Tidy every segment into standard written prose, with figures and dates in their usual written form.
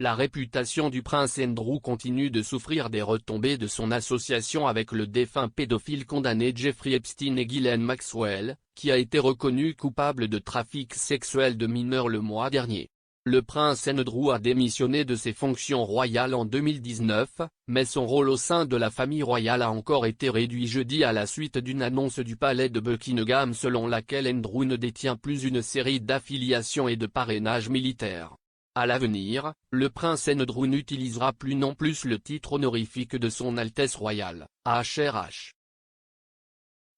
La réputation du prince Andrew continue de souffrir des retombées de son association avec le défunt pédophile condamné Jeffrey Epstein et Ghislaine Maxwell, qui a été reconnu coupable de trafic sexuel de mineurs le mois dernier. Le prince Andrew a démissionné de ses fonctions royales en 2019, mais son rôle au sein de la famille royale a encore été réduit jeudi à la suite d'une annonce du palais de Buckingham selon laquelle Andrew ne détient plus une série d'affiliations et de parrainages militaires. À l'avenir, le prince Andrew n'utilisera plus non plus le titre honorifique de son Altesse royale, HRH.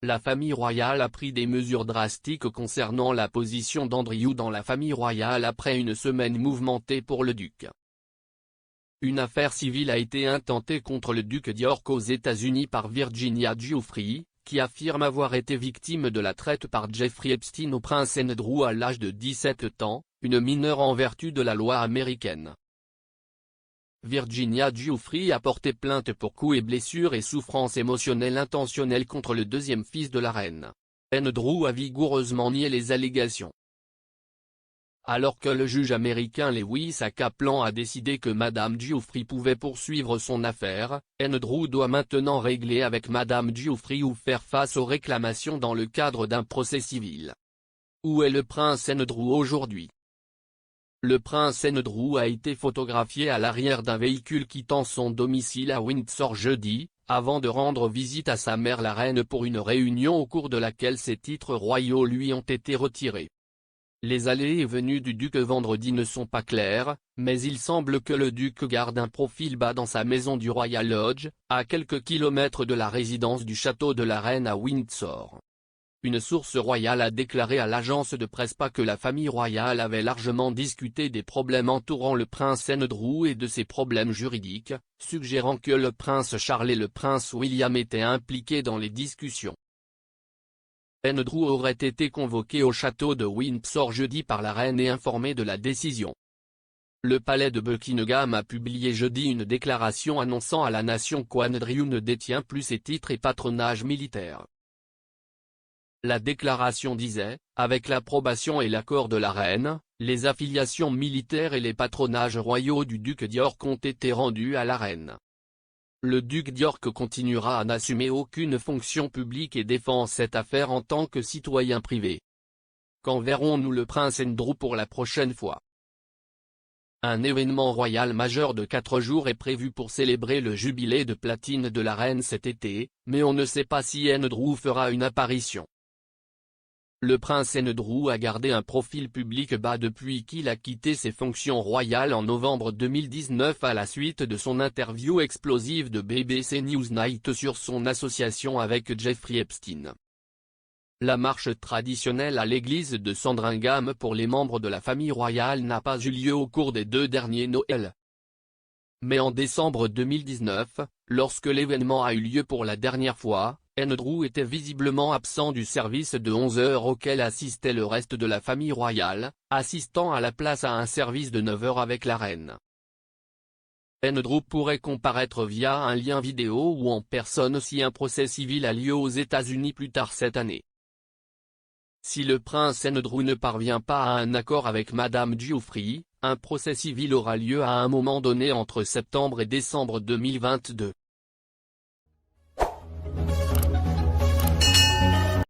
La famille royale a pris des mesures drastiques concernant la position d'Andrew dans la famille royale après une semaine mouvementée pour le duc. Une affaire civile a été intentée contre le duc d'York aux États-Unis par Virginia Giuffre, qui affirme avoir été victime de la traite par Jeffrey Epstein au prince Andrew à l'âge de 17 ans, une mineure en vertu de la loi américaine. Virginia Giuffre a porté plainte pour coups et blessures et souffrances émotionnelles intentionnelles contre le deuxième fils de la reine. Andrew a vigoureusement nié les allégations. Alors que le juge américain Lewis A. Kaplan a décidé que Madame Giuffre pouvait poursuivre son affaire, Andrew doit maintenant régler avec Madame Giuffre ou faire face aux réclamations dans le cadre d'un procès civil. Où est le prince Andrew aujourd'hui? Le prince Andrew a été photographié à l'arrière d'un véhicule quittant son domicile à Windsor jeudi, avant de rendre visite à sa mère la reine pour une réunion au cours de laquelle ses titres royaux lui ont été retirés. Les allées et venues du duc vendredi ne sont pas claires, mais il semble que le duc garde un profil bas dans sa maison du Royal Lodge, à quelques kilomètres de la résidence du château de la reine à Windsor. Une source royale a déclaré à l'agence de presse que la famille royale avait largement discuté des problèmes entourant le prince Andrew et de ses problèmes juridiques, suggérant que le prince Charles et le prince William étaient impliqués dans les discussions. Andrew aurait été convoqué au château de Windsor jeudi par la reine et informé de la décision. Le palais de Buckingham a publié jeudi une déclaration annonçant à la nation qu'Andrew ne détient plus ses titres et patronages militaires. La déclaration disait, avec l'approbation et l'accord de la reine, les affiliations militaires et les patronages royaux du duc d'York ont été rendus à la reine. Le duc d'York continuera à n'assumer aucune fonction publique et défend cette affaire en tant que citoyen privé. Quand verrons-nous le prince Andrew pour la prochaine fois? Un événement royal majeur de 4 jours est prévu pour célébrer le jubilé de platine de la reine cet été, mais on ne sait pas si Andrew fera une apparition. Le prince Andrew a gardé un profil public bas depuis qu'il a quitté ses fonctions royales en novembre 2019 à la suite de son interview explosive de BBC Newsnight sur son association avec Jeffrey Epstein. La marche traditionnelle à l'église de Sandringham pour les membres de la famille royale n'a pas eu lieu au cours des 2 derniers Noëls. Mais en décembre 2019, lorsque l'événement a eu lieu pour la dernière fois, Andrew était visiblement absent du service de 11 heures auquel assistait le reste de la famille royale, assistant à la place à un service de 9 heures avec la reine. Andrew pourrait comparaître via un lien vidéo ou en personne si un procès civil a lieu aux États-Unis plus tard cette année. Si le prince Andrew ne parvient pas à un accord avec Madame Giuffre, un procès civil aura lieu à un moment donné entre septembre et décembre 2022.